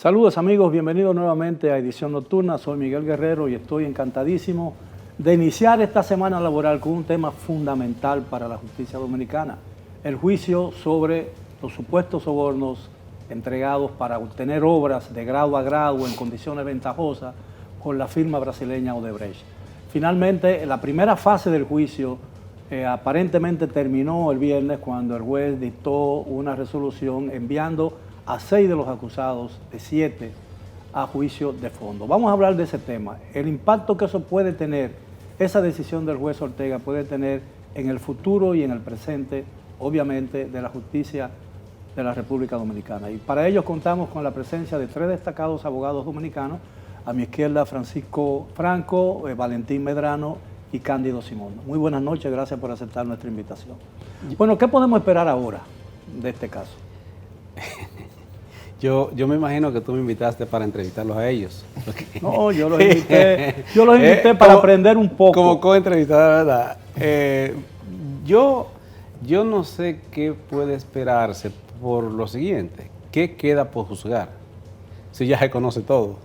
Saludos amigos, bienvenidos nuevamente a Edición Nocturna. Soy Miguel Guerrero y estoy encantadísimo de iniciar esta semana laboral con un tema fundamental para la justicia dominicana: el juicio sobre los supuestos sobornos entregados para obtener obras de grado a grado en condiciones ventajosas con la firma brasileña Odebrecht. Finalmente, la primera fase del juicio aparentemente terminó el viernes cuando el juez dictó una resolución enviando a 6 de los acusados de 7 a juicio de fondo. Vamos a hablar de ese tema, el impacto que eso puede tener, esa decisión del juez Ortega puede tener en el futuro y en el presente, obviamente, de la justicia de la República Dominicana. Y para ello contamos con la presencia de 3 destacados abogados dominicanos: a mi izquierda Francisco Franco, Valentín Medrano y Cándido Simón. Muy buenas noches, gracias por aceptar nuestra invitación. Bueno, ¿qué podemos esperar ahora de este caso? Yo me imagino que tú me invitaste para entrevistarlos a ellos. No, yo los invité para aprender un poco. Como co-entrevistador, ¿verdad? Yo no sé qué puede esperarse por lo siguiente. ¿Qué queda por juzgar? Si ya se conoce todo.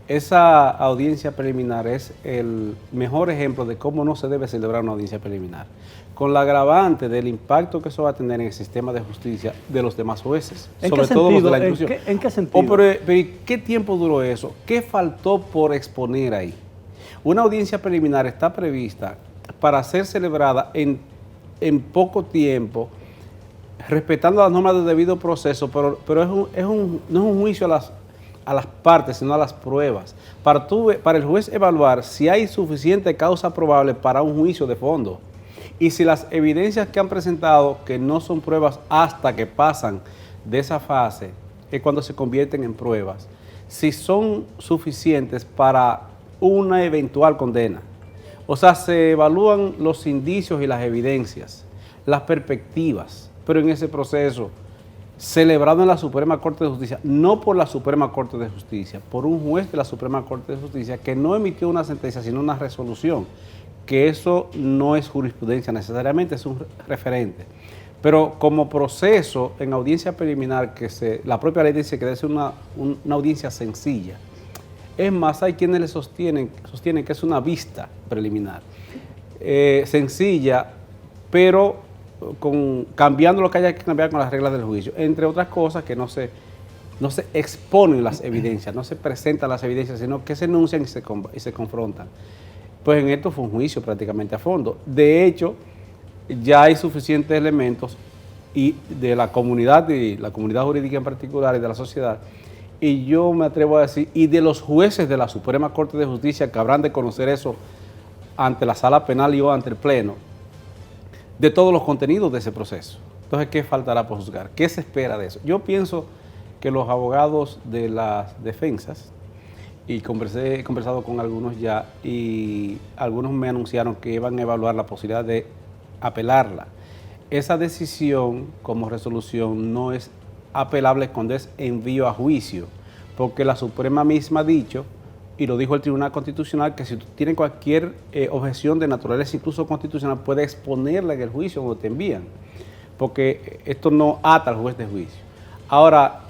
Esa audiencia preliminar es el mejor ejemplo de cómo no se debe celebrar una audiencia preliminar, con la agravante del impacto que eso va a tener en el sistema de justicia de los demás jueces, sobre todo los de la inclusión. ¿En qué sentido? Pero ¿qué tiempo duró eso? ¿Qué faltó por exponer ahí? Una audiencia preliminar está prevista para ser celebrada en poco tiempo, respetando las normas de debido proceso, pero no es un juicio a las partes, sino a las pruebas, para el juez evaluar si hay suficiente causa probable para un juicio de fondo y si las evidencias que han presentado, que no son pruebas hasta que pasan de esa fase, es cuando se convierten en pruebas, si son suficientes para una eventual condena. O sea, se evalúan los indicios y las evidencias, las perspectivas, pero en ese proceso celebrado en la Suprema Corte de Justicia, no por la Suprema Corte de Justicia, por un juez de la Suprema Corte de Justicia que no emitió una sentencia, sino una resolución, que eso no es jurisprudencia necesariamente, es un referente. Pero como proceso en audiencia preliminar, la propia ley dice que debe ser una audiencia sencilla. Es más, hay quienes le sostienen que es una vista preliminar, sencilla, pero cambiando lo que haya que cambiar con las reglas del juicio, entre otras cosas que no se exponen las evidencias, no se presentan las evidencias, sino que se enuncian y se confrontan. Pues en esto fue un juicio prácticamente a fondo. De hecho, ya hay suficientes elementos y de la comunidad, y la comunidad jurídica en particular, y de la sociedad, y yo me atrevo a decir, y de los jueces de la Suprema Corte de Justicia, que habrán de conocer eso ante la sala penal y o ante el pleno, de todos los contenidos de ese proceso. Entonces, ¿qué faltará por juzgar? ¿Qué se espera de eso? Yo pienso que los abogados de las defensas, y he conversado con algunos ya, y algunos me anunciaron que iban a evaluar la posibilidad de apelarla. Esa decisión como resolución no es apelable cuando es envío a juicio, porque la Suprema misma ha dicho, y lo dijo el Tribunal Constitucional, que si tú tienes cualquier objeción de naturaleza, incluso constitucional, puedes exponerla en el juicio cuando te envían, porque esto no ata al juez de juicio. Ahora,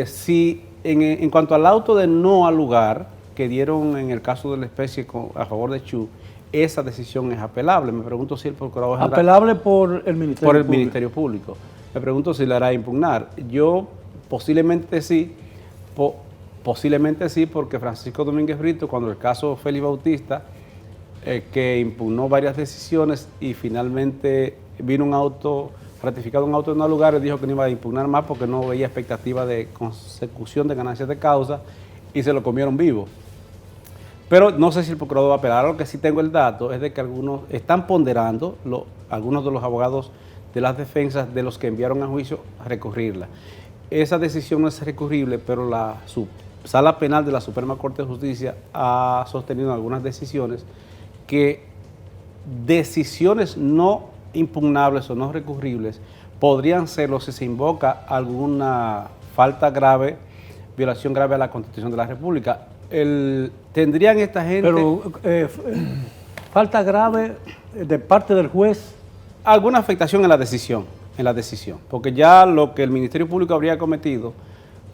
si en cuanto al auto de no al lugar que dieron en el caso de la especie a favor de Chu, esa decisión es apelable. Me pregunto si el procurador general... Apelable por el Ministerio Público. Por el Ministerio Público. Me pregunto si le hará impugnar. Yo posiblemente sí, porque Francisco Domínguez Brito, cuando el caso Félix Bautista, que impugnó varias decisiones y finalmente vino ratificado un auto de no lugar, dijo que no iba a impugnar más porque no veía expectativa de consecución de ganancias de causa y se lo comieron vivo. Pero no sé si el procurador va a apelar. Lo que sí tengo el dato es de que algunos están ponderando, algunos de los abogados de las defensas de los que enviaron a juicio, a recurrirla. Esa decisión no es recurrible, pero la Sala Penal de la Suprema Corte de Justicia ha sostenido en algunas decisiones que decisiones no impugnables o no recurribles podrían serlo si se invoca alguna falta grave, violación grave a la Constitución de la República. ¿Tendrían esta gente... Pero falta grave de parte del juez? Alguna afectación en la decisión, porque ya lo que el Ministerio Público habría cometido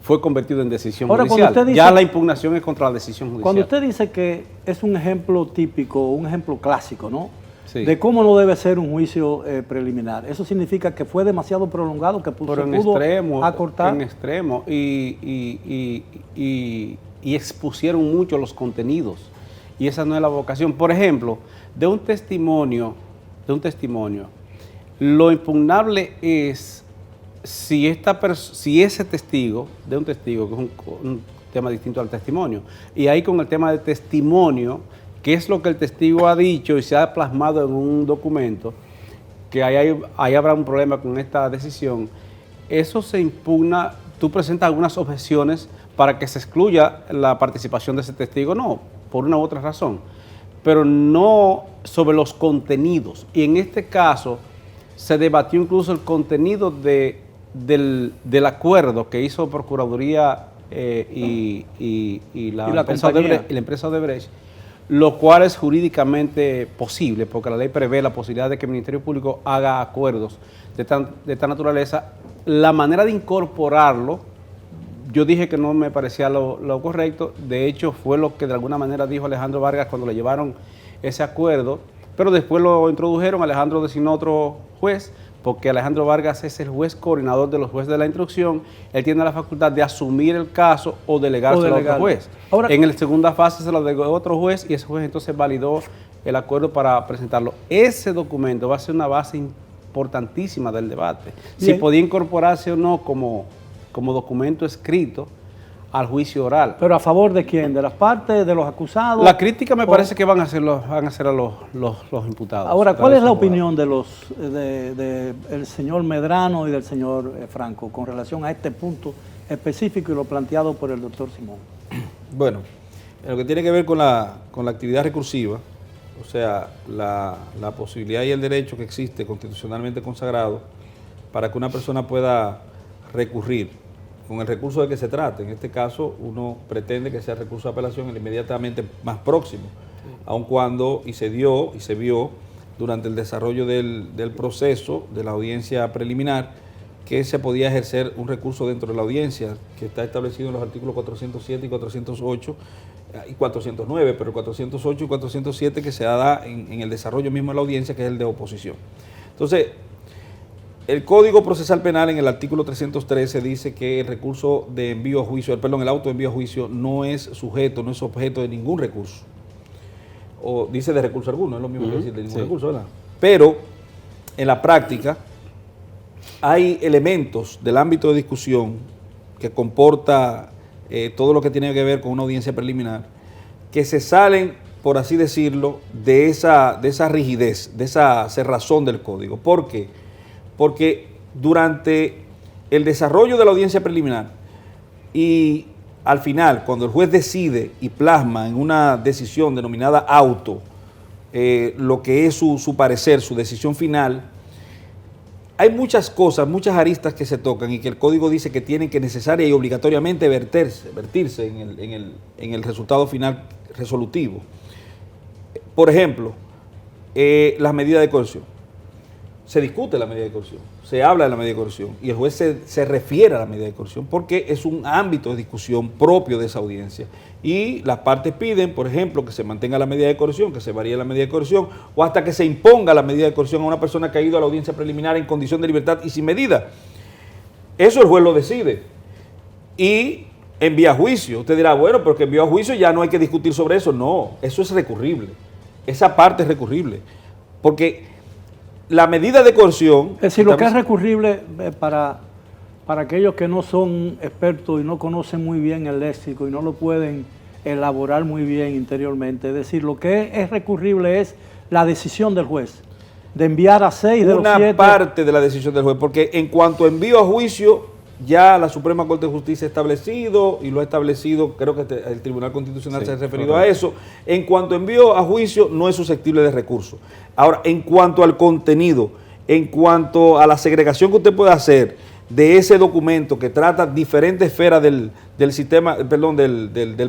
fue convertido en decisión Ahora, judicial. cuando usted dice, ya la impugnación es contra la decisión judicial. cuando usted dice que es un ejemplo típico, un ejemplo clásico, ¿no? Sí. De cómo no debe ser un juicio preliminar. Eso significa que fue demasiado prolongado, que Pero se en pudo extremo, acortar. en extremo, y expusieron mucho los contenidos, y esa no es la vocación. Por ejemplo, de un testimonio, lo impugnable es si ese testigo, de un testigo, que es un tema distinto al testimonio, y ahí con el tema de testimonio, que es lo que el testigo ha dicho y se ha plasmado en un documento, que ahí habrá un problema con esta decisión, eso se impugna, tú presentas algunas objeciones para que se excluya la participación de ese testigo, no, por una u otra razón, pero no sobre los contenidos. Y en este caso se debatió incluso el contenido del acuerdo que hizo Procuraduría y la empresa Odebrecht, lo cual es jurídicamente posible, porque la ley prevé la posibilidad de que el Ministerio Público haga acuerdos de esta naturaleza. La manera de incorporarlo, yo dije que no me parecía lo correcto. De hecho, fue lo que de alguna manera dijo Alejandro Vargas cuando le llevaron ese acuerdo, pero después lo introdujeron. Alejandro designó otro juez, porque Alejandro Vargas es el juez coordinador de los jueces de la instrucción. Él tiene la facultad de asumir el caso o delegárselo a otro juez. Ahora, en la segunda fase se lo delegó a otro juez y ese juez entonces validó el acuerdo para presentarlo. Ese documento va a ser una base importantísima del debate. Si podía incorporarse o no como documento escrito al juicio oral. ¿Pero a favor de quién? ¿De las partes, de los acusados? La crítica me parece que van a hacer a los imputados. Ahora, ¿cuál es la opinión del señor Medrano y del señor Franco con relación a este punto específico y lo planteado por el doctor Simón? Bueno, en lo que tiene que ver con la actividad recursiva, o sea, la posibilidad y el derecho que existe constitucionalmente consagrado para que una persona pueda recurrir con el recurso de que se trate. En este caso, uno pretende que sea el recurso de apelación el inmediatamente más próximo, aun cuando, y se vio durante el desarrollo del proceso de la audiencia preliminar, que se podía ejercer un recurso dentro de la audiencia, que está establecido en los artículos 407 y 408 y 409, pero el 408 y 407 que se da en el desarrollo mismo de la audiencia, que es el de oposición. Entonces, el Código Procesal Penal en el artículo 313 dice que el recurso de envío a juicio, el auto de envío a juicio no es sujeto, no es objeto de ningún recurso. O dice de recurso alguno, es lo mismo que decir de ningún recurso, ¿verdad? Pero en la práctica hay elementos del ámbito de discusión que comporta todo lo que tiene que ver con una audiencia preliminar, que se salen, por así decirlo, de esa rigidez, de esa cerrazón del código. ¿Por qué? Porque durante el desarrollo de la audiencia preliminar y al final, cuando el juez decide y plasma en una decisión denominada auto lo que es su parecer, su decisión final, hay muchas cosas, muchas aristas que se tocan y que el código dice que tienen que necesaria y obligatoriamente vertirse en el resultado final resolutivo. Por ejemplo, las medidas de coerción. Se discute la medida de coerción, se habla de la medida de coerción y el juez se refiere a la medida de coerción porque es un ámbito de discusión propio de esa audiencia. Y las partes piden, por ejemplo, que se mantenga la medida de coerción, que se varíe la medida de coerción o hasta que se imponga la medida de coerción a una persona que ha ido a la audiencia preliminar en condición de libertad y sin medida. Eso el juez lo decide y envía a juicio. Usted dirá, bueno, porque envió a juicio ya no hay que discutir sobre eso. No, eso es recurrible. Esa parte es recurrible porque la medida de coerción... Es decir, lo que es recurrible para aquellos que no son expertos y no conocen muy bien el léxico y no lo pueden elaborar muy bien interiormente, es decir, lo que es recurrible es la decisión del juez de enviar a 6 de los 7... Una parte de la decisión del juez, porque en cuanto a envío a juicio, ya la Suprema Corte de Justicia ha establecido, y lo ha establecido, creo que el Tribunal Constitucional se ha referido a eso, en cuanto a envío a juicio no es susceptible de recurso. Ahora, en cuanto al contenido, en cuanto a la segregación que usted puede hacer de ese documento que trata diferentes esferas del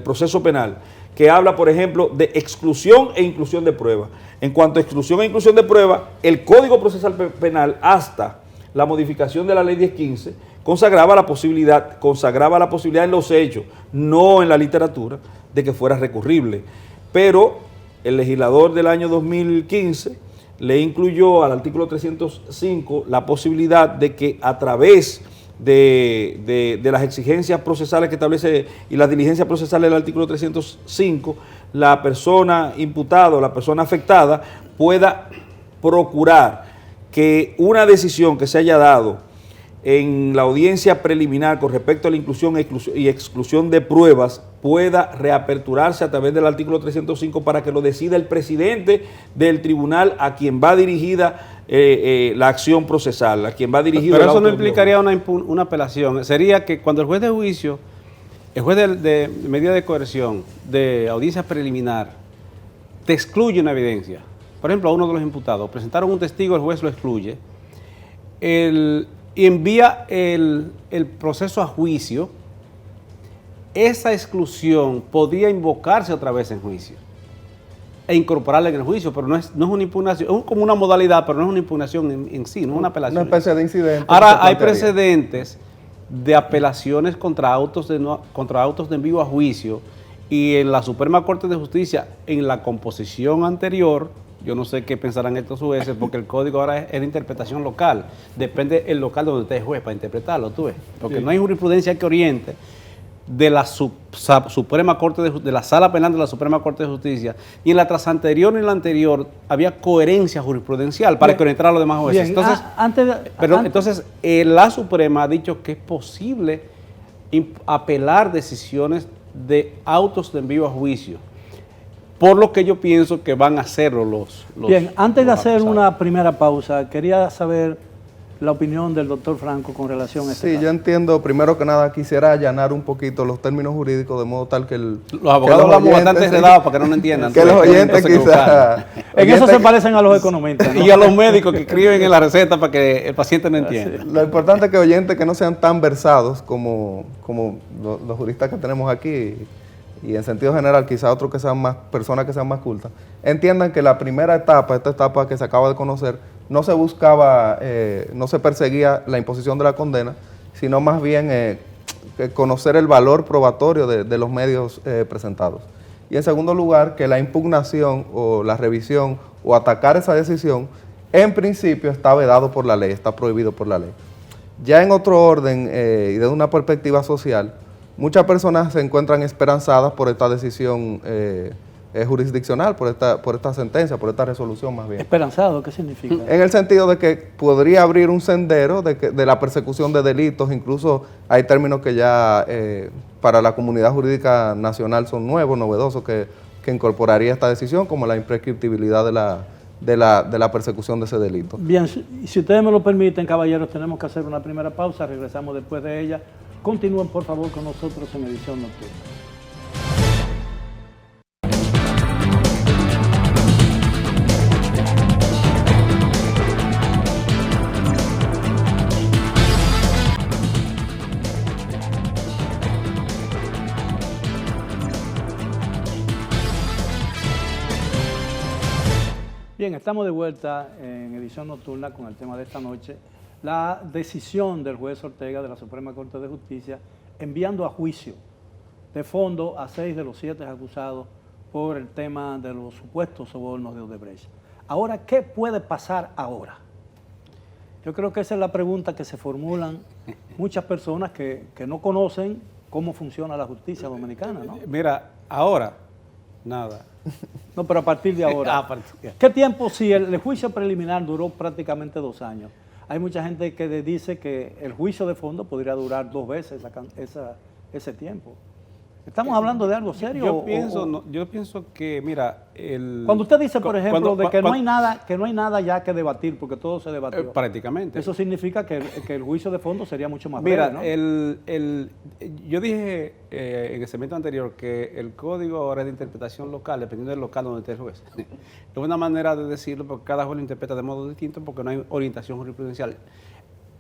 proceso penal, que habla, por ejemplo, de exclusión e inclusión de prueba. En cuanto a exclusión e inclusión de prueba, el Código Procesal Penal, hasta la modificación de la Ley 1015, consagraba la posibilidad en los hechos, no en la literatura, de que fuera recurrible. Pero el legislador del año 2015 le incluyó al artículo 305 la posibilidad de que a través de las exigencias procesales que establece y las diligencias procesales del artículo 305, la persona imputada o la persona afectada pueda procurar que una decisión que se haya dado en la audiencia preliminar con respecto a la inclusión y exclusión de pruebas pueda reaperturarse a través del artículo 305 para que lo decida el presidente del tribunal a quien va dirigida la acción procesal, a quien va dirigido. Pero eso no implicaría una apelación. Sería que cuando el juez de juicio, el juez de medida de coerción, de audiencia preliminar, te excluye una evidencia. Por ejemplo, a uno de los imputados presentaron un testigo, el juez lo excluye, y envía el proceso a juicio. Esa exclusión podría invocarse otra vez en juicio e incorporarla en el juicio, pero no es una impugnación, es como una modalidad, pero no es una impugnación en sí, no es una apelación. Una especie de incidente. Ahora, hay precedentes de apelaciones contra autos de envío a juicio, y en la Suprema Corte de Justicia, en la composición anterior, yo no sé qué pensarán estos jueces, porque el código ahora es de interpretación local, depende del local donde esté el juez para interpretarlo, tú ves, porque no hay jurisprudencia que oriente de la Suprema Corte de la Sala Penal de la Suprema Corte de Justicia, y en la tras anterior y en la anterior había coherencia jurisprudencial para que orientara a los demás jueces. Bien, Entonces, la Suprema ha dicho que es posible apelar decisiones de autos de envío a juicio, por lo que yo pienso que van a hacerlo los Bien, antes de hacer acusados. una primera pausa, quería saber la opinión del doctor Franco con relación a este Sí, caso. yo entiendo, primero que nada, quisiera allanar un poquito los términos jurídicos de modo tal que Los abogados hablamos bastante enredados para que no lo entiendan. que los oyentes quizás... En eso se parecen a los economistas, ¿no? Y a los médicos que escriben en la receta para que el paciente no entienda. Lo importante es que oyentes que no sean tan versados como los juristas que tenemos aquí, y en sentido general quizá otros que sean más, personas que sean más cultas, entiendan que la primera etapa, esta etapa que se acaba de conocer, no se buscaba, no se perseguía la imposición de la condena, sino más bien conocer el valor probatorio de los medios presentados. Y en segundo lugar, que la impugnación o la revisión o atacar esa decisión, en principio está vedado por la ley, está prohibido por la ley. Ya en otro orden y desde una perspectiva social, muchas personas se encuentran esperanzadas por esta decisión jurisdiccional, por esta sentencia, por esta resolución más bien. ¿Esperanzado? ¿Qué significa? En el sentido de que podría abrir un sendero de la persecución de delitos, incluso hay términos que ya para la comunidad jurídica nacional son nuevos, novedosos, que incorporaría esta decisión, como la imprescriptibilidad de la persecución de ese delito. Bien, si ustedes me lo permiten, caballeros, tenemos que hacer una primera pausa, regresamos después de ella. Continúen, por favor, con nosotros en Edición Nocturna. Bien, estamos de vuelta en Edición Nocturna con el tema de esta noche, la decisión del juez Ortega de la Suprema Corte de Justicia enviando a juicio de fondo a 6 de los 7 acusados por el tema de los supuestos sobornos de Odebrecht. Ahora, ¿qué puede pasar ahora? Yo creo que esa es la pregunta que se formulan muchas personas que no conocen cómo funciona la justicia dominicana, ¿no? Mira, ahora, nada. No, pero a partir de ahora. ¿Qué tiempo? Si el juicio preliminar duró prácticamente 2 años, hay mucha gente que dice que el juicio de fondo podría durar 2 veces ese tiempo. ¿Estamos hablando de algo serio? Yo pienso que, mira, cuando usted dice, por ejemplo, que no hay nada ya que debatir, porque todo se debatió. Prácticamente. Eso significa que el juicio de fondo sería mucho más breve, ¿no? Yo dije en el segmento anterior que el código ahora es de interpretación local, dependiendo del local donde esté el juez. Es una manera de decirlo, porque cada juez lo interpreta de modo distinto, porque no hay orientación jurisprudencial.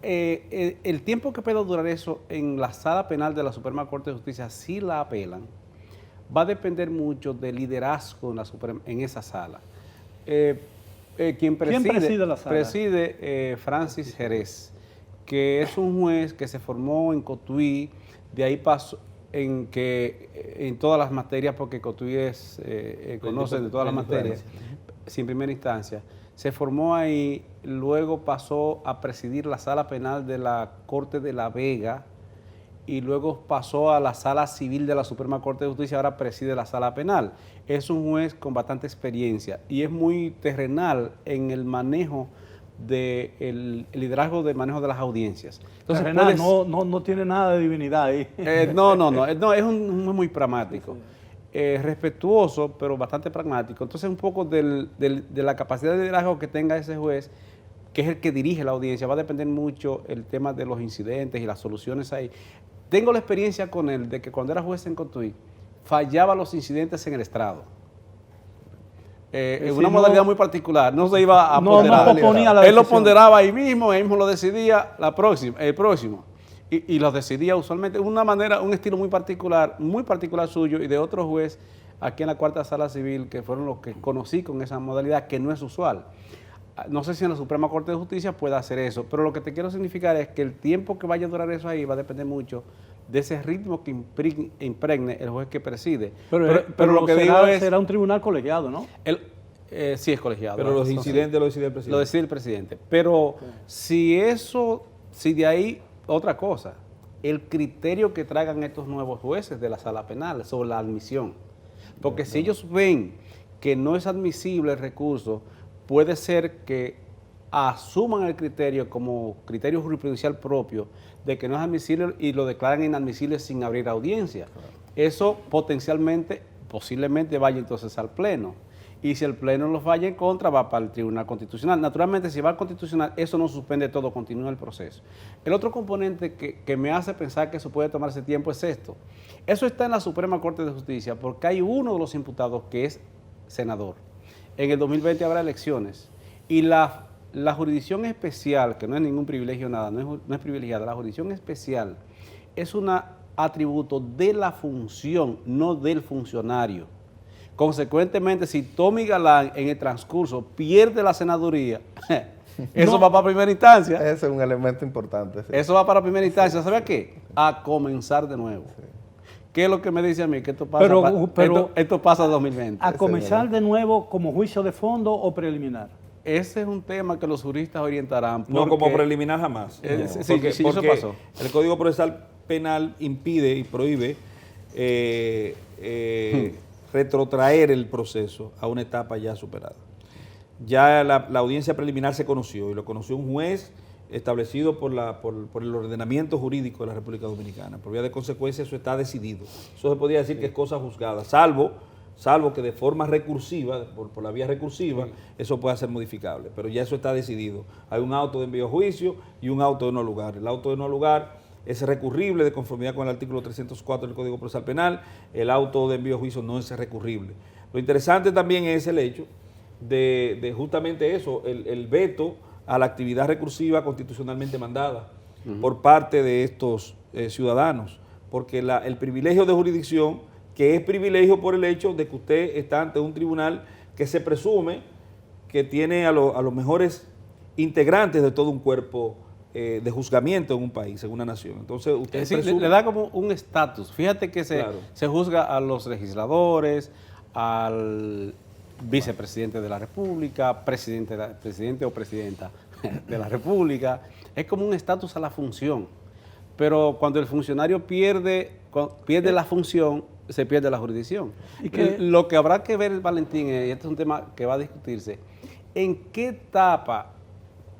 El tiempo que pueda durar eso en la sala penal de la Suprema Corte de Justicia, si la apelan, va a depender mucho del liderazgo en esa sala. ¿Quién preside la sala? Preside Francis Jerez, que es un juez que se formó en Cotuí, de ahí pasó en todas las materias, porque Cotuí conoce de todas las materias, sin primera instancia. Se formó ahí, luego pasó a presidir la sala penal de la Corte de La Vega y luego pasó a la sala civil de la Suprema Corte de Justicia, ahora preside la sala penal. Es un juez con bastante experiencia y es muy terrenal en el manejo el liderazgo de manejo de las audiencias. Entonces, no tiene nada de divinidad ahí. No, es un juez muy pragmático. Respetuoso, pero bastante pragmático. Entonces, un poco de la capacidad de liderazgo que tenga ese juez, que es el que dirige la audiencia, va a depender mucho el tema de los incidentes y las soluciones ahí. Tengo la experiencia con él de que cuando era juez en Cotuí, fallaba los incidentes en el estrado. En una modalidad muy particular, no se iba a ponderar. Él lo ponderaba ahí mismo lo decidía el próximo. Y los decidía usualmente de una manera, un estilo muy particular suyo y de otro juez aquí en la Cuarta Sala Civil, que fueron los que conocí con esa modalidad, que no es usual. No sé si en la Suprema Corte de Justicia pueda hacer eso, pero lo que te quiero significar es que el tiempo que vaya a durar eso ahí va a depender mucho de ese ritmo que impregne el juez que preside. Pero lo que digo es... Será un tribunal colegiado, ¿no? Sí, es colegiado. Pero los incidentes lo decide el presidente. Lo decide el presidente. Pero si de ahí, otra cosa, el criterio que traigan estos nuevos jueces de la sala penal sobre la admisión. Porque si ellos ven que no es admisible el recurso, puede ser que asuman el criterio como criterio jurisprudencial propio de que no es admisible y lo declaran inadmisible sin abrir audiencia. Eso posiblemente vaya entonces al Pleno. Y si el Pleno lo falla en contra, va para el Tribunal Constitucional. Naturalmente, si va al Constitucional, eso no suspende todo, continúa el proceso. El otro componente que me hace pensar que eso puede tomarse tiempo es esto. Eso está en la Suprema Corte de Justicia porque hay uno de los imputados que es senador. En el 2020 habrá elecciones y la jurisdicción especial, que no es ningún privilegio nada, no es privilegiada, la jurisdicción especial es un atributo de la función, no del funcionario. Consecuentemente, si Tommy Galán en el transcurso pierde la senaduría, eso va para primera instancia. Ese es un elemento importante. Sí. Eso va para primera instancia. ¿Sabe qué? A comenzar de nuevo. Sí. ¿Qué es lo que me dice a mí? Que esto pasa en 2020. ¿A comenzar de nuevo como juicio de fondo o preliminar? Ese es un tema que los juristas orientarán. No, como preliminar jamás. Porque eso pasó. El Código Procesal Penal impide y prohíbe retrotraer el proceso a una etapa ya superada. Ya la audiencia preliminar se conoció y lo conoció un juez establecido por el ordenamiento jurídico de la República Dominicana. Por vía de consecuencia eso está decidido. Eso se podría decir que es cosa juzgada, salvo que de forma recursiva, por la vía recursiva, eso pueda ser modificable. Pero ya eso está decidido. Hay un auto de envío a juicio y un auto de no lugar. El auto de no lugar es recurrible de conformidad con el artículo 304 del Código Procesal Penal. El auto de envío a juicio no es recurrible. Lo interesante también es el hecho de justamente eso, el veto a la actividad recursiva constitucionalmente mandada por parte de estos ciudadanos, porque el privilegio de jurisdicción, que es privilegio por el hecho de que usted está ante un tribunal que se presume que tiene a los mejores integrantes de todo un cuerpo de juzgamiento en un país, en una nación. Entonces usted le da como un estatus. Fíjate que se juzga a los legisladores, al vicepresidente de la República, presidente o presidenta de la República. Es como un estatus a la función. Pero cuando el funcionario pierde la función, se pierde la jurisdicción. Lo que habrá que ver, Valentín, y este es un tema que va a discutirse, ¿en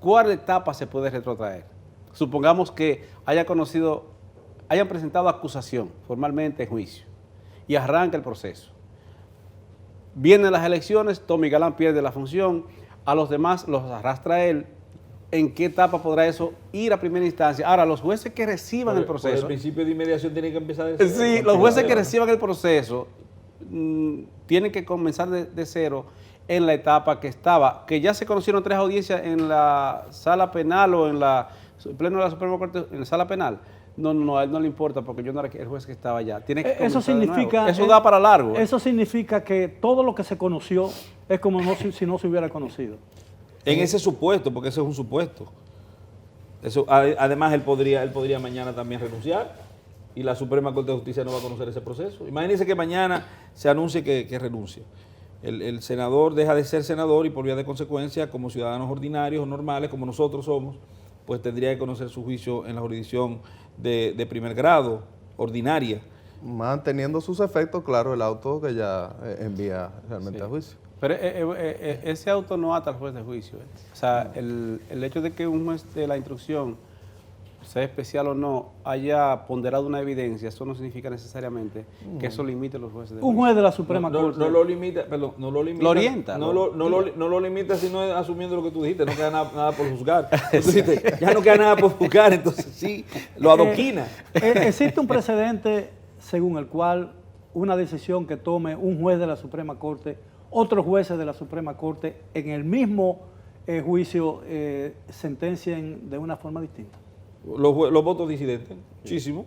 cuál etapa se puede retrotraer? Supongamos que hayan presentado acusación formalmente en juicio y arranca el proceso. Vienen las elecciones, Tommy Galán pierde la función, a los demás los arrastra él. ¿En qué etapa podrá eso ir a primera instancia? Ahora, los jueces que reciban el proceso... Por el principio de inmediación tienen que empezar de cero. Sí, los jueces que reciban el proceso tienen que comenzar de cero en la etapa que ya se conocieron 3 audiencias en la sala penal o en el pleno de la Suprema Corte, en la sala penal. No, a él no le importa porque yo no era el juez que estaba allá. Tiene que eso significa, eso da para largo. Eso significa que todo lo que se conoció es como si no se hubiera conocido. En ese supuesto, porque ese es un supuesto. Eso, además, él podría mañana también renunciar y la Suprema Corte de Justicia no va a conocer ese proceso. Imagínense que mañana se anuncie que renuncia. El senador deja de ser senador y por vía de consecuencia, como ciudadanos ordinarios o normales, como nosotros somos, pues tendría que conocer su juicio en la jurisdicción de primer grado, ordinaria. Manteniendo sus efectos, claro, el auto que ya envía realmente a juicio. Pero ese auto no ata al juez de juicio. O sea, el hecho de que un juez de la instrucción, sea especial o no, haya ponderado una evidencia, eso no significa necesariamente que eso limite a los jueces de juicio. Un juez de la Suprema Corte. No lo limita, perdón, no lo limita. Lo orienta. No lo limita sino asumiendo lo que tú dijiste, no queda nada por juzgar. Tú dijiste, ya no queda nada por juzgar, entonces sí, lo adoquina. Existe un precedente según el cual una decisión que tome un juez de la Suprema Corte, otros jueces de la Suprema Corte, en el mismo juicio sentencien de una forma distinta. Los votos disidentes, muchísimo.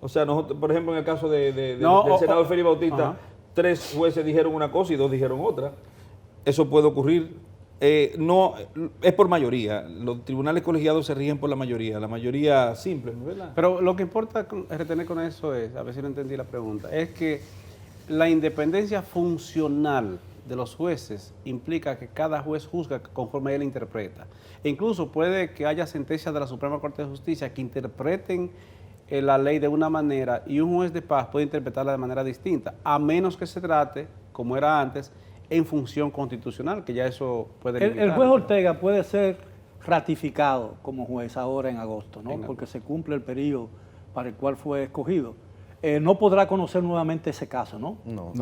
O sea, nosotros, por ejemplo, en el caso del senador Félix Bautista, 3 jueces dijeron una cosa y 2 dijeron otra. Eso puede ocurrir. No es por mayoría. Los tribunales colegiados se rigen por la mayoría simple, ¿verdad? Pero lo que importa retener con eso es, a ver si no entendí la pregunta, es que la independencia funcional de los jueces implica que cada juez juzga conforme él interpreta. E incluso puede que haya sentencias de la Suprema Corte de Justicia que interpreten la ley de una manera y un juez de paz puede interpretarla de manera distinta, a menos que se trate, como era antes, en función constitucional, que ya eso puede limitar. El juez Ortega puede ser ratificado como juez ahora en agosto, ¿no? Porque se cumple el periodo para el cual fue escogido. No podrá conocer nuevamente ese caso, ¿no? No,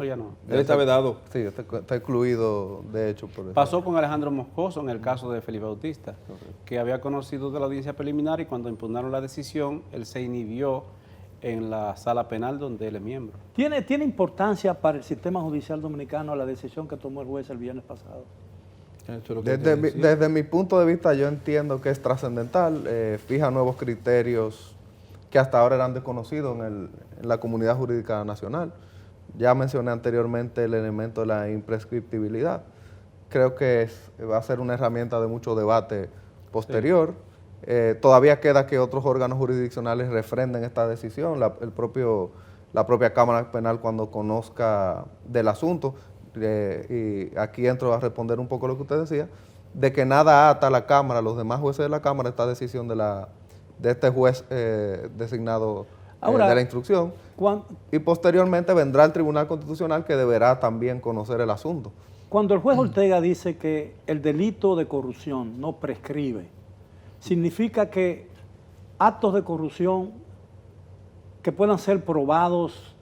Ya no. Él está vedado. Sí, está excluido, de hecho. Por eso. Pasó con Alejandro Moscoso en el caso de Félix Bautista, que había conocido de la audiencia preliminar y cuando impugnaron la decisión, él se inhibió en la sala penal donde él es miembro. ¿Tiene importancia para el sistema judicial dominicano la decisión que tomó el juez el viernes pasado? Desde mi punto de vista, yo entiendo que es trascendental, fija nuevos criterios que hasta ahora eran desconocidos en la comunidad jurídica nacional. Ya mencioné anteriormente el elemento de la imprescriptibilidad. Creo que va a ser una herramienta de mucho debate posterior. Sí. Todavía queda que otros órganos jurisdiccionales refrenden esta decisión, la propia Cámara Penal cuando conozca del asunto. Y aquí entro a responder un poco lo que usted decía, de que nada ata a la Cámara, a los demás jueces de la Cámara, esta decisión de este juez designado de la instrucción. Y posteriormente vendrá el Tribunal Constitucional que deberá también conocer el asunto. Cuando el juez Ortega dice que el delito de corrupción no prescribe, significa que actos de corrupción que puedan ser probados,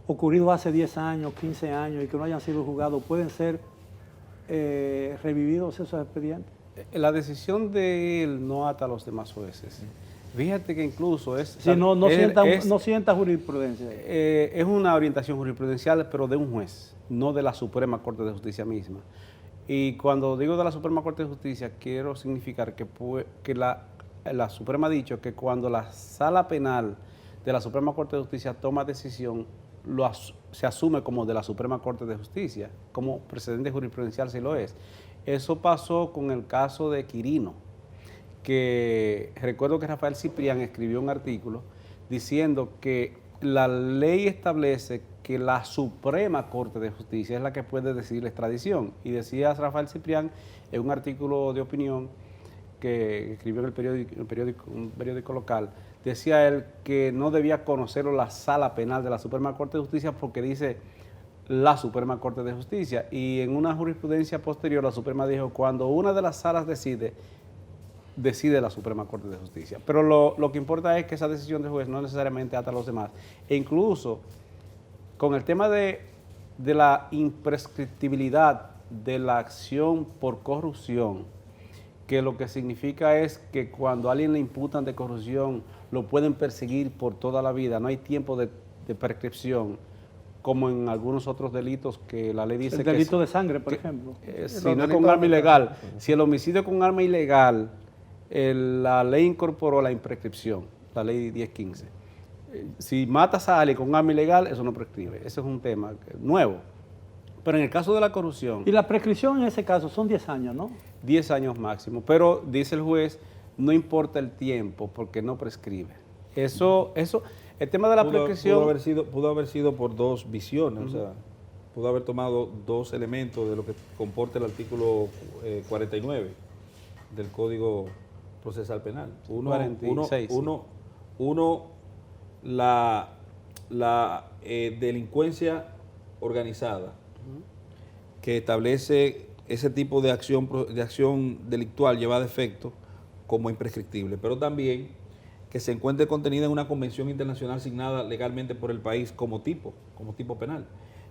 ocurridos hace 10 años, 15 años y que no hayan sido juzgados, pueden ser revividos esos expedientes. La decisión de él no ata a los demás jueces. Fíjate que incluso no sienta jurisprudencia. Es una orientación jurisprudencial, pero de un juez, no de la Suprema Corte de Justicia misma. Y cuando digo de la Suprema Corte de Justicia, quiero significar que la Suprema ha dicho que cuando la Sala Penal de la Suprema Corte de Justicia toma decisión, se asume como de la Suprema Corte de Justicia, como precedente jurisprudencial si lo es. Eso pasó con el caso de Quirino, que recuerdo que Rafael Ciprián escribió un artículo diciendo que la ley establece que la Suprema Corte de Justicia es la que puede decidir la extradición. Y decía Rafael Ciprián en un artículo de opinión que escribió en un periódico local, decía él que no debía conocerlo la Sala Penal de la Suprema Corte de Justicia porque dice la Suprema Corte de Justicia. Y en una jurisprudencia posterior la Suprema dijo cuando una de las salas decide la Suprema Corte de Justicia. Pero lo que importa es que esa decisión del juez no necesariamente ata a los demás. E incluso con el tema de la imprescriptibilidad de la acción por corrupción, que lo que significa es que cuando a alguien le imputan de corrupción, lo pueden perseguir por toda la vida, no hay tiempo de prescripción, como en algunos otros delitos que la ley dice que... El delito de sangre, por ejemplo. Si no es con arma ilegal, si el homicidio con arma ilegal, la ley incorporó la imprescripción, la ley 1015. Si matas a alguien con arma ilegal, eso no prescribe. Ese es un tema nuevo. Pero en el caso de la corrupción... Y la prescripción en ese caso son 10 años, ¿no? 10 años máximo. Pero dice el juez, no importa el tiempo porque no prescribe. El tema de la prescripción... Pudo haber sido por dos visiones, o sea, pudo haber tomado dos elementos de lo que comporta el artículo 49 del Código Procesal Penal. La delincuencia organizada, que establece ese tipo de acción delictual llevada a efecto como imprescriptible, pero también que se encuentre contenida en una convención internacional signada legalmente por el país como tipo penal.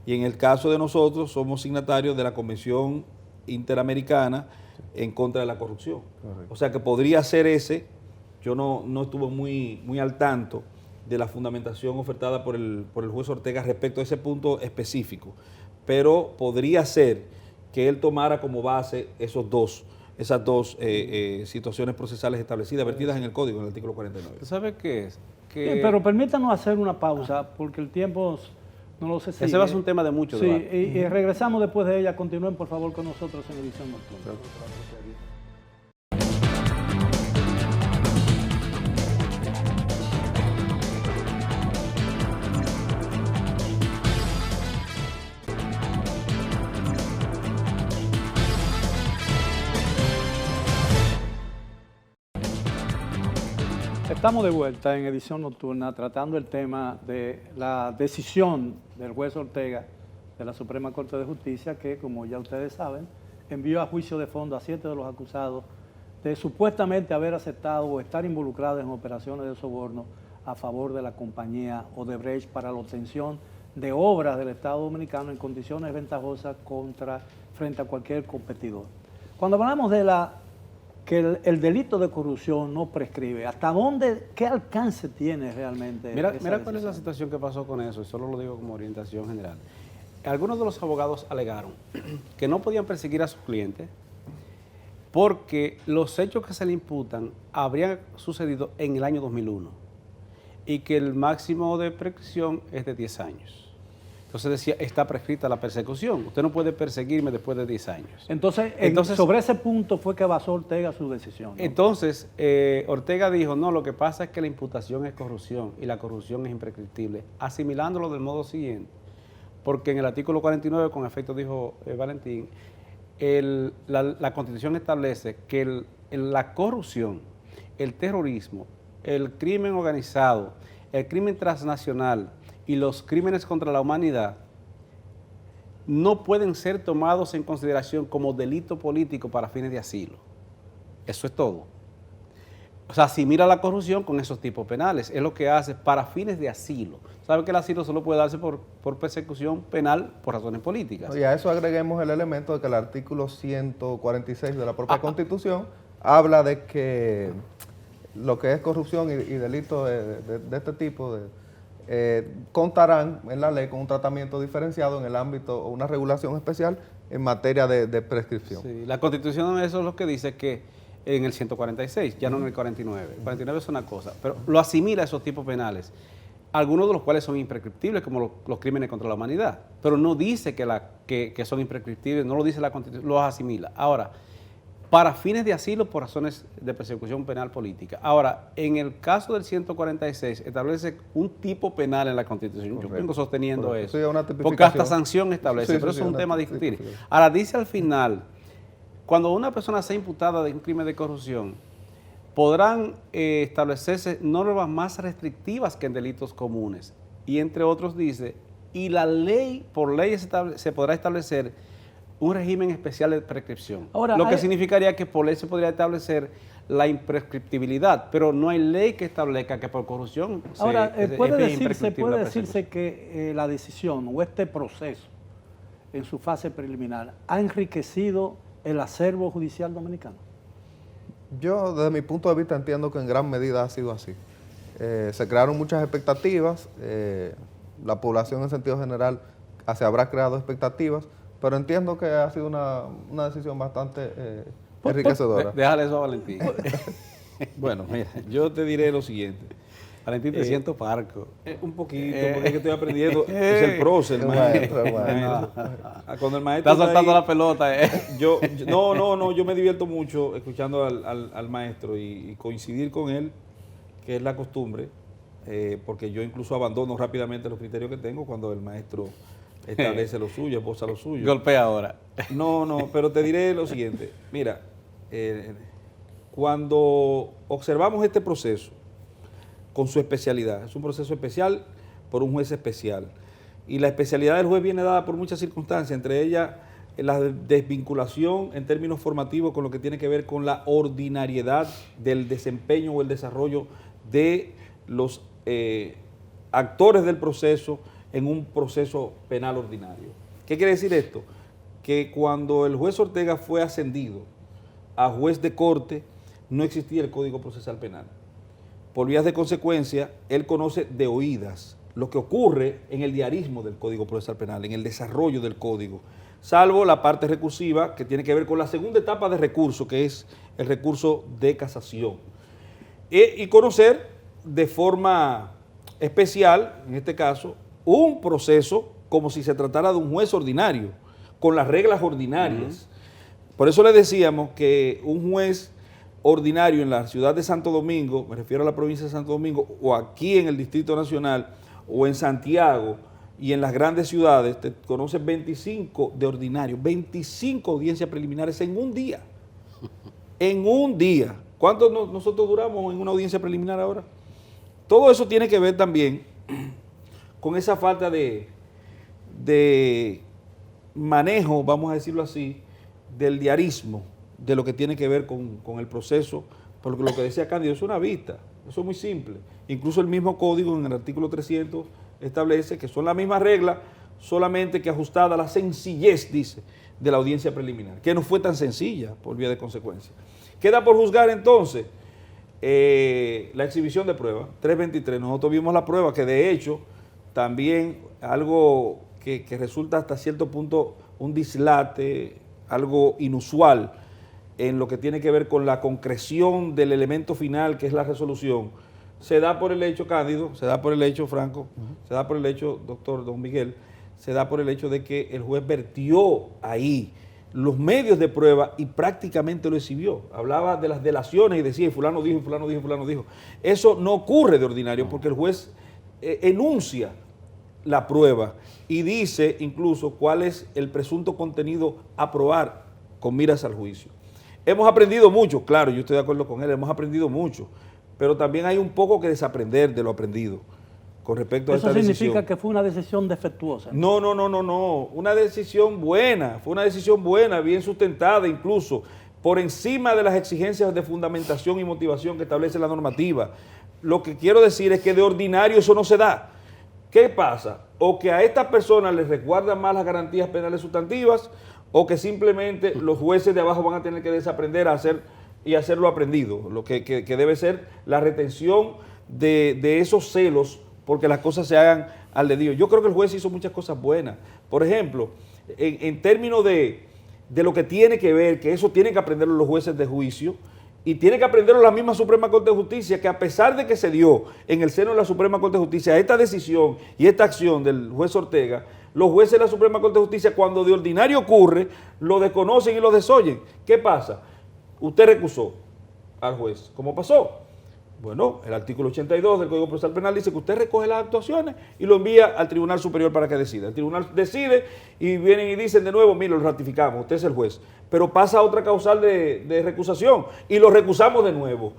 Y en el caso de nosotros somos signatarios de la Convención Interamericana en contra de la corrupción. Correcto. O sea que podría ser ese. Yo no estuve muy al tanto de la fundamentación ofertada por el juez Ortega respecto a ese punto específico, pero podría ser que él tomara como base esas dos situaciones procesales establecidas, vertidas en el Código, en el artículo 49. ¿Tú sabes qué es? Pero permítanos hacer una pausa, porque el tiempo no lo sé si... Ese va a ser un tema de mucho debate. Sí, y regresamos después de ella. Continúen, por favor, con nosotros en Edición Nocturna. Estamos de vuelta en Edición Nocturna tratando el tema de la decisión del juez Ortega de la Suprema Corte de Justicia que, como ya ustedes saben, envió a juicio de fondo a 7 de los acusados de supuestamente haber aceptado o estar involucrados en operaciones de soborno a favor de la compañía Odebrecht para la obtención de obras del Estado Dominicano en condiciones ventajosas frente a cualquier competidor. Cuando hablamos de que el delito de corrupción no prescribe, ¿hasta dónde, qué alcance tiene realmente? Mira cuál es la situación que pasó con eso, y solo lo digo como orientación general. Algunos de los abogados alegaron que no podían perseguir a sus clientes porque los hechos que se le imputan habrían sucedido en el año 2001 y que el máximo de prescripción es de 10 años. Entonces decía, está prescrita la persecución. Usted no puede perseguirme después de 10 años. Entonces sobre ese punto fue que basó Ortega su decisión, ¿no? Entonces, Ortega dijo, no, lo que pasa es que la imputación es corrupción y la corrupción es imprescriptible, asimilándolo del modo siguiente, porque en el artículo 49, con efecto dijo Valentín, la Constitución establece que la corrupción, el terrorismo, el crimen organizado, el crimen transnacional y los crímenes contra la humanidad no pueden ser tomados en consideración como delito político para fines de asilo. Eso es todo. O sea, asimila la corrupción con esos tipos penales. Es lo que hace para fines de asilo. ¿Sabe que el asilo solo puede darse por persecución penal por razones políticas? Y a eso agreguemos el elemento de que el artículo 146 de la propia Constitución habla de que lo que es corrupción y delitos de este tipo contarán en la ley con un tratamiento diferenciado en el ámbito o una regulación especial en materia de prescripción. Sí, la Constitución eso es lo que dice que en el 146, ya no en el 49. El 49 es una cosa, pero lo asimila a esos tipos penales, algunos de los cuales son imprescriptibles, como los crímenes contra la humanidad, pero no dice que son imprescriptibles, no lo dice la Constitución, los asimila. Ahora, para fines de asilo por razones de persecución penal política. Ahora, en el caso del 146, establece un tipo penal en la Constitución. Correcto. Yo vengo sosteniendo eso. Sí, porque hasta sanción establece, pero eso es un tema a discutir. Ahora, dice al final, cuando una persona sea imputada de un crimen de corrupción, podrán establecerse normas más restrictivas que en delitos comunes. Y entre otros dice, y la ley, por ley se podrá establecer un régimen especial de prescripción. Ahora, lo que significaría que por ley se podría establecer la imprescriptibilidad, pero no hay ley que establezca que por corrupción puede decirse que la decisión o este proceso en su fase preliminar ha enriquecido el acervo judicial dominicano. Yo, desde mi punto de vista, entiendo que en gran medida ha sido así. Se crearon muchas expectativas, la población en sentido general se habrá creado expectativas, pero entiendo que ha sido una decisión bastante enriquecedora. Déjale eso a Valentín. Bueno, mira, yo te diré lo siguiente. Valentín, te siento parco. Un poquito, porque es que estoy aprendiendo. Es el prócer, el maestro. Cuando el maestro Está soltando ahí, la pelota, yo me divierto mucho escuchando al maestro y coincidir con él, que es la costumbre, porque yo incluso abandono rápidamente los criterios que tengo cuando el maestro establece lo suyo, esboza lo suyo. Golpea ahora. No, pero te diré lo siguiente. Mira, cuando observamos este proceso con su especialidad, es un proceso especial por un juez especial, y la especialidad del juez viene dada por muchas circunstancias, entre ellas la desvinculación en términos formativos con lo que tiene que ver con la ordinariedad del desempeño o el desarrollo de los actores del proceso en un proceso penal ordinario. ¿Qué quiere decir esto? Que cuando el juez Ortega fue ascendido a juez de corte, no existía el Código Procesal Penal. Por vías de consecuencia, él conoce de oídas lo que ocurre en el diarismo del Código Procesal Penal, en el desarrollo del código, salvo la parte recursiva que tiene que ver con la segunda etapa de recurso, que es el recurso de casación. Y conocer de forma especial, en este caso, un proceso como si se tratara de un juez ordinario, con las reglas ordinarias. Por eso le decíamos que un juez ordinario en la ciudad de Santo Domingo, me refiero a la provincia de Santo Domingo, o aquí en el Distrito Nacional, o en Santiago, y en las grandes ciudades, te conoces 25 de ordinario, 25 audiencias preliminares en un día. En un día. ¿Cuánto nosotros duramos en una audiencia preliminar ahora? Todo eso tiene que ver también con esa falta de manejo, vamos a decirlo así, del diarismo, de lo que tiene que ver con el proceso, porque lo que decía Cándido es una vista, eso es muy simple. Incluso el mismo código en el artículo 300 establece que son las mismas reglas, solamente que ajustada a la sencillez, dice, de la audiencia preliminar, que no fue tan sencilla por vía de consecuencia. Queda por juzgar entonces la exhibición de pruebas, 323, nosotros vimos la prueba que de hecho también algo que resulta hasta cierto punto un dislate, algo inusual en lo que tiene que ver con la concreción del elemento final que es la resolución, se da por el hecho, Cándido, se da por el hecho, Franco, se da por el hecho, doctor Don Miguel, se da por el hecho de que el juez vertió ahí los medios de prueba y prácticamente lo exhibió. Hablaba de las delaciones y decía, fulano dijo, fulano dijo, fulano dijo. Eso no ocurre de ordinario porque el juez enuncia la prueba y dice incluso cuál es el presunto contenido a probar con miras al juicio. Hemos aprendido mucho, claro, yo estoy de acuerdo con él, hemos aprendido mucho, pero también hay un poco que desaprender de lo aprendido con respecto a esta decisión. ¿Eso significa que fue una decisión defectuosa? No, una decisión buena, fue una decisión buena, bien sustentada incluso, por encima de las exigencias de fundamentación y motivación que establece la normativa. Lo que quiero decir es que de ordinario eso no se da. ¿Qué pasa? O que a estas personas les resguardan más las garantías penales sustantivas, o que simplemente los jueces de abajo van a tener que desaprender a hacer y hacerlo aprendido, lo que debe ser la retención de esos celos porque las cosas se hagan al dedillo. Yo creo que el juez hizo muchas cosas buenas. Por ejemplo, en términos de lo que tiene que ver, que eso tienen que aprenderlo los jueces de juicio, y tiene que aprenderlo la misma Suprema Corte de Justicia, que a pesar de que se dio en el seno de la Suprema Corte de Justicia esta decisión y esta acción del juez Ortega, los jueces de la Suprema Corte de Justicia, cuando de ordinario ocurre, lo desconocen y lo desoyen. ¿Qué pasa? Usted recusó al juez. ¿Cómo pasó? Bueno, el artículo 82 del Código Procesal Penal dice que usted recoge las actuaciones y lo envía al Tribunal Superior para que decida. El tribunal decide y vienen y dicen de nuevo, mire, lo ratificamos, usted es el juez. Pero pasa a otra causal de recusación y lo recusamos de nuevo.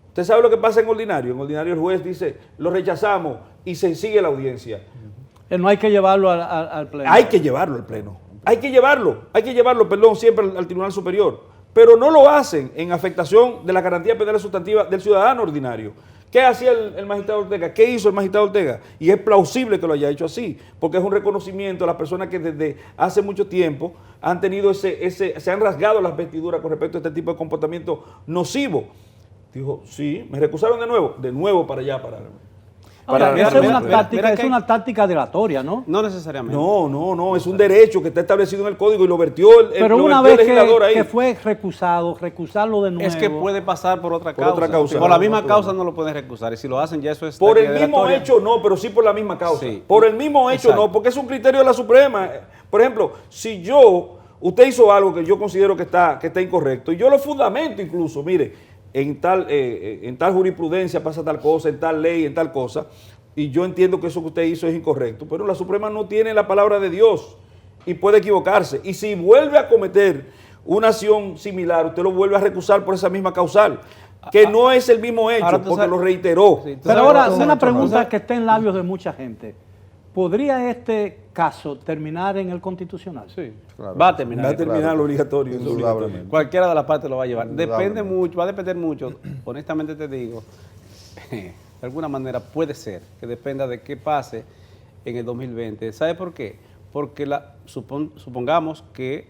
¿Usted sabe lo que pasa en ordinario? En ordinario el juez dice, lo rechazamos y se sigue la audiencia. No hay que llevarlo al pleno. Hay que llevarlo al pleno. Hay que llevarlo, siempre al Tribunal Superior. Pero no lo hacen en afectación de la garantía penal sustantiva del ciudadano ordinario. ¿Qué hacía el magistrado Ortega? ¿Qué hizo el magistrado Ortega? Y es plausible que lo haya hecho así, porque es un reconocimiento a las personas que desde hace mucho tiempo han tenido se han rasgado las vestiduras con respecto a este tipo de comportamiento nocivo. Dijo, sí, me recusaron de nuevo para allá, para... Ahora, Para- esa es mira, una mira, táctica, mira es que- una táctica dilatoria, ¿no? No necesariamente. No, es un derecho que está establecido en el código y lo vertió el, Pero lo una vertió vez el legislador ahí. que fue recusarlo de nuevo. Es que puede pasar por otra Por causa. otra causa. Por la misma causa no lo pueden recusar. Y si lo hacen, ya eso es Por el táctica mismo dilatoria. hecho no, pero sí por la misma causa. Sí. Por el mismo hecho Exacto. no, porque es un criterio de la Suprema. Por ejemplo, si usted hizo algo que yo considero que está incorrecto, y yo lo fundamento incluso, mire, en tal jurisprudencia pasa tal cosa, en tal ley, en tal cosa, y yo entiendo que eso que usted hizo es incorrecto, pero la Suprema no tiene la palabra de Dios y puede equivocarse. Y si vuelve a cometer una acción similar, usted lo vuelve a recusar por esa misma causal, que no es el mismo hecho, ahora tú porque sabes- lo reiteró. Sí, tú Pero sabes- ahora, tú una sabes- pregunta que está en labios de mucha gente. ¿Podría este caso terminar en el Constitucional? Sí. Claro. Va a terminar. Va a terminar Claro. obligatorio. es obligatorio. Indudablemente. Cualquiera de las partes lo va a llevar. Depende Indudablemente. mucho, va a depender mucho. Honestamente te digo, de alguna manera puede ser que dependa de qué pase en el 2020. ¿Sabe por qué? Porque supongamos que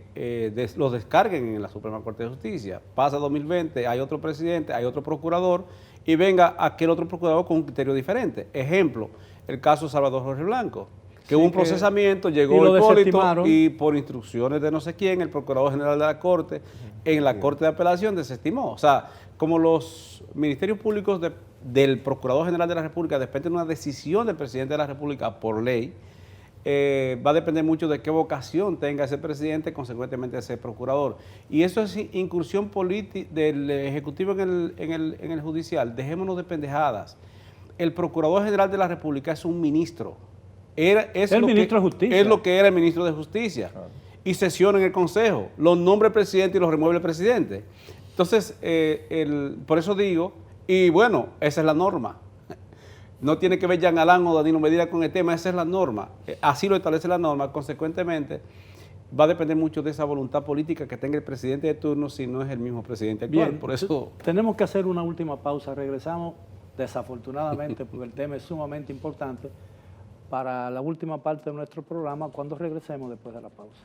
los descarguen en la Suprema Corte de Justicia. Pasa 2020, hay otro presidente, hay otro procurador y venga aquel otro procurador con un criterio diferente. Ejemplo, el caso Salvador Jorge Blanco, que hubo un procesamiento, y llegó lo Hipólito desestimaron. y por instrucciones de no sé quién, el Procurador General de la Corte, en la Corte de Apelación desestimó. O sea, como los ministerios públicos del Procurador General de la República dependen de una decisión del Presidente de la República por ley, va a depender mucho de qué vocación tenga ese presidente, consecuentemente ese procurador. Y eso es incursión política del Ejecutivo en el Judicial. Dejémonos de pendejadas. El Procurador General de la República es un ministro. Es El lo ministro que- de Justicia. Es lo que era el ministro de Justicia. Y sesiona en el Consejo. Los nombra el presidente y los remueve el presidente. Entonces, por eso digo, y bueno, esa es la norma. No tiene que ver Jean Alain o Danilo Medina con el tema, esa es la norma. Así lo establece la norma. Consecuentemente, va a depender mucho de esa voluntad política que tenga el presidente de turno si no es el mismo presidente actual. Bien, Por eso, tenemos que hacer una última pausa. Regresamos, desafortunadamente, porque el tema es sumamente importante, para la última parte de nuestro programa, cuando regresemos después de la pausa.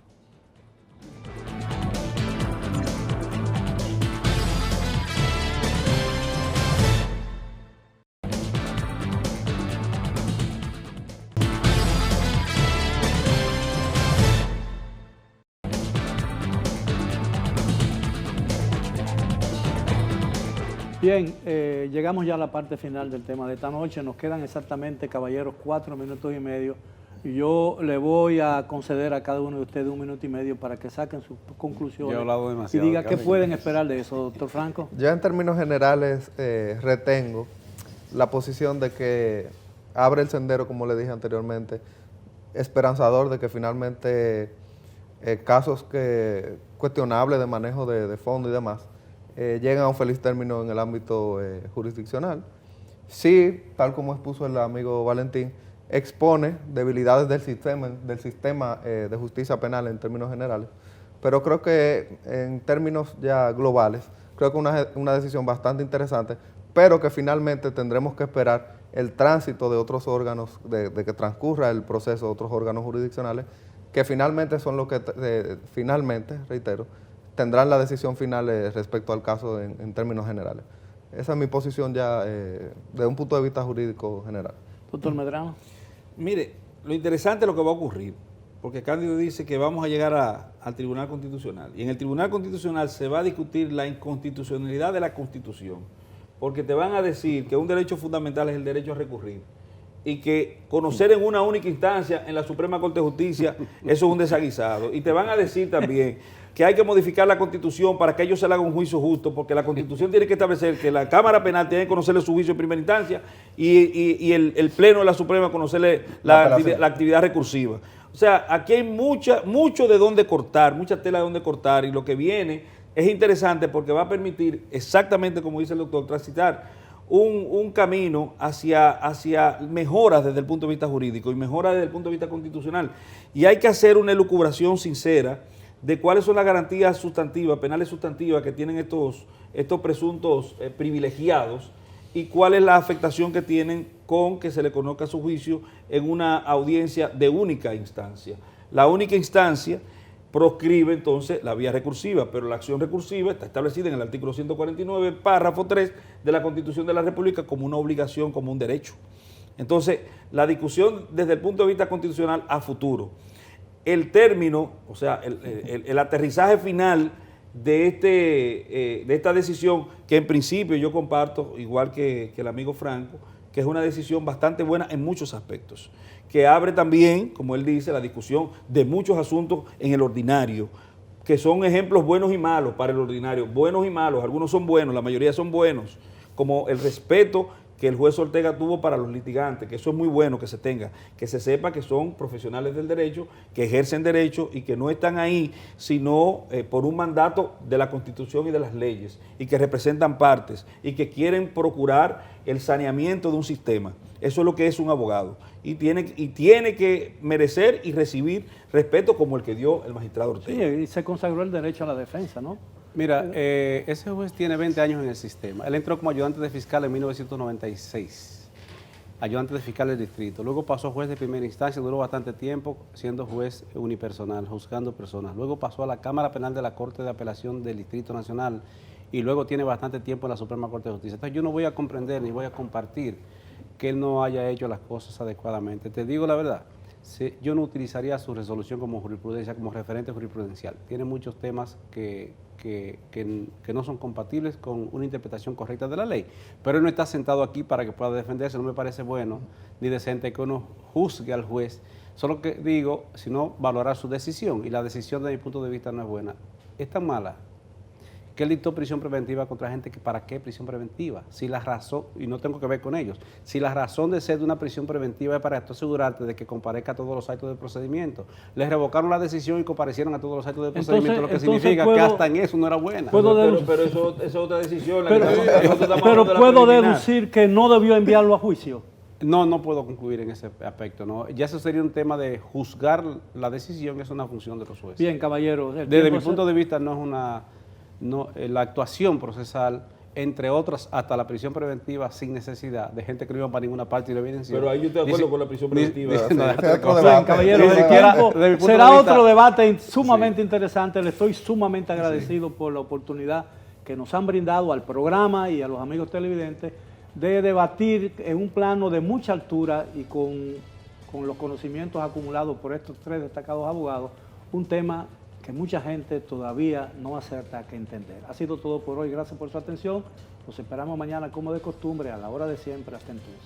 Bien, llegamos ya a la parte final del tema de esta noche. Nos quedan exactamente, caballeros, 4 minutos y medio. Y yo le voy a conceder a cada uno de ustedes 1 minuto y medio para que saquen sus conclusiones. Yo he hablado demasiado, y diga qué Carmen. pueden esperar de eso, doctor Franco. Ya en términos generales retengo la posición de que abre el sendero, como le dije anteriormente, esperanzador de que finalmente casos cuestionables de manejo de fondo y demás lleguen a un feliz término en el ámbito jurisdiccional. Sí, tal como expuso el amigo Valentín, expone debilidades del sistema de justicia penal en términos generales, pero creo que en términos ya globales, creo que una decisión bastante interesante, pero que finalmente tendremos que esperar el tránsito de otros órganos, de que transcurra el proceso de otros órganos jurisdiccionales, que finalmente son los que, finalmente, reitero, tendrán la decisión final respecto al caso en términos generales. Esa es mi posición ya desde un punto de vista jurídico general. Doctor Medrano. Mire, lo interesante es lo que va a ocurrir, porque Cándido dice que vamos a llegar al Tribunal Constitucional, y en el Tribunal Constitucional se va a discutir la inconstitucionalidad de la Constitución, porque te van a decir que un derecho fundamental es el derecho a recurrir, y que conocer en una única instancia en la Suprema Corte de Justicia, eso es un desaguisado, y te van a decir también que hay que modificar la Constitución para que ellos se le hagan un juicio justo, porque la Constitución tiene que establecer que la Cámara Penal tiene que conocerle su juicio en primera instancia y el Pleno de la Suprema conocerle la actividad recursiva. O sea, aquí hay mucho de dónde cortar, mucha tela de dónde cortar, y lo que viene es interesante porque va a permitir, exactamente como dice el doctor, transitar un camino hacia mejoras desde el punto de vista jurídico y mejoras desde el punto de vista constitucional. Y hay que hacer una elucubración sincera de cuáles son las garantías sustantivas, penales sustantivas que tienen estos presuntos privilegiados y cuál es la afectación que tienen con que se le conozca su juicio en una audiencia de única instancia. La única instancia proscribe entonces la vía recursiva, pero la acción recursiva está establecida en el artículo 149, párrafo 3 de la Constitución de la República como una obligación, como un derecho. Entonces, la discusión desde el punto de vista constitucional a futuro, el término, o sea, el aterrizaje final de esta decisión, que en principio yo comparto, igual que el amigo Franco, que es una decisión bastante buena en muchos aspectos, que abre también, como él dice, la discusión de muchos asuntos en el ordinario, que son ejemplos buenos y malos para el ordinario, buenos y malos, algunos son buenos, la mayoría son buenos, como el respeto que el juez Ortega tuvo para los litigantes, que eso es muy bueno que se tenga, que se sepa que son profesionales del derecho, que ejercen derecho y que no están ahí sino por un mandato de la Constitución y de las leyes, y que representan partes y que quieren procurar el saneamiento de un sistema. Eso es lo que es un abogado, y tiene que merecer y recibir respeto como el que dio el magistrado Ortega. Sí, y se consagró el derecho a la defensa, ¿no? Mira, ese juez tiene 20 años en el sistema. Él entró como ayudante de fiscal en 1996, ayudante de fiscal del distrito. Luego pasó a juez de primera instancia, duró bastante tiempo siendo juez unipersonal, juzgando personas. Luego pasó a la Cámara Penal de la Corte de Apelación del Distrito Nacional y luego tiene bastante tiempo en la Suprema Corte de Justicia. Entonces yo no voy a comprender ni voy a compartir que él no haya hecho las cosas adecuadamente. Te digo la verdad, yo no utilizaría su resolución como jurisprudencia, como referente jurisprudencial. Tiene muchos temas que no son compatibles con una interpretación correcta de la ley. Pero él no está sentado aquí para que pueda defenderse. No me parece bueno ni decente que uno juzgue al juez. Solo que digo, sino valorar su decisión. Y la decisión, desde mi punto de vista, no es buena. Es tan mala que él dictó prisión preventiva contra gente que ¿para qué prisión preventiva? Si la razón, y no tengo que ver con ellos, si la razón de ser de una prisión preventiva es para esto asegurarte de que comparezca a todos los actos del procedimiento. Les revocaron la decisión y comparecieron a todos los actos del procedimiento, lo que significa que hasta en eso no era buena. Pero eso es otra decisión. Pero puedo deducir que no debió enviarlo a juicio. No puedo concluir en ese aspecto, ¿no? Ya eso sería un tema de juzgar la decisión, es una función de los jueces. Bien, caballero. Desde mi punto de vista no es una... la actuación procesal, entre otras, hasta la prisión preventiva sin necesidad de gente que no iba para ninguna parte y lo evidenció. Pero ahí yo estoy de acuerdo con la prisión preventiva. Bien, caballero, el tiempo será otro debate sumamente interesante. Le estoy sumamente agradecido por la oportunidad que nos han brindado al programa y a los amigos televidentes de debatir en un plano de mucha altura y con los conocimientos acumulados por estos tres destacados abogados, un tema que mucha gente todavía no acerta que entender. Ha sido todo por hoy. Gracias por su atención. Los esperamos mañana como de costumbre, a la hora de siempre. Hasta entonces.